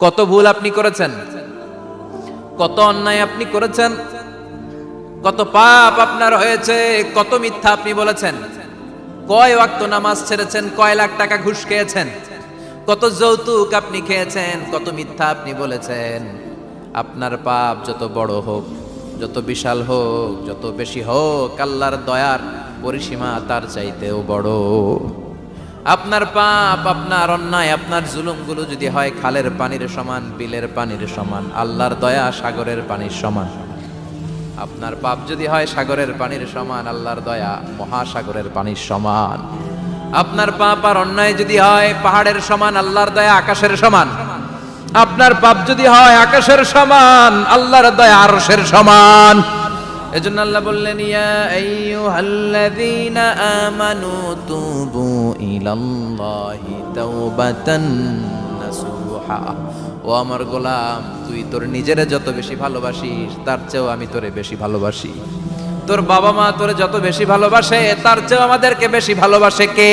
কত ভুল আপনি করেছেন, কত অন্যায় আপনি করেছেন, কত পাপ আপনার হয়েছে, কত মিথ্যা আপনি বলেছেন, কয় ওয়াক্ত নামাজ ছেড়েছেন, কয় লাখ টাকা ঘুষ খেয়েছেন, কত যৌতুক আপনি খেয়েছেন, কত মিথ্যা আপনি বলেছেন। আপনার পাপ যত বড় হোক, যত বিশাল হোক, যত বেশি হোক, আল্লাহর দয়ার পরিসীমা তার চাইতেও বড়। আপনার পাপ, আপনার অন্যায়, আপনার জুলুমগুলো যদি হয় খালের পানির সমান, বিলের পানির সমান, আল্লাহর দয়া সাগরের পানির সমান। আপনার পাপ যদি হয় সাগরের পানির সমান, আল্লাহর দয়া মহাসাগরের পানির সমান। আপনার পাপ আর অন্যায় যদি হয় পাহাড়ের সমান, আল্লাহর দয়া আকাশের সমান। আপনার পাপ যদি হয় আকাশের সমান, আল্লাহর দয়া আরশের সমান। এজন্য আল্লাহ বললেন, ইয়া আইয়ুহাল্লাযীনা আমানু তুবু ইলাল্লাহি তাওবাতান নাসুহা। ও আমার গোলাম, তুই তোর নিজেরে যত বেশি ভালোবাসিস তার চেয়েও আমি তোরে বেশি ভালোবাসি। তোর বাবা মা তোরে যত বেশি ভালোবাসে তার চেয়েও আমাদেরকে বেশি ভালোবাসে কে?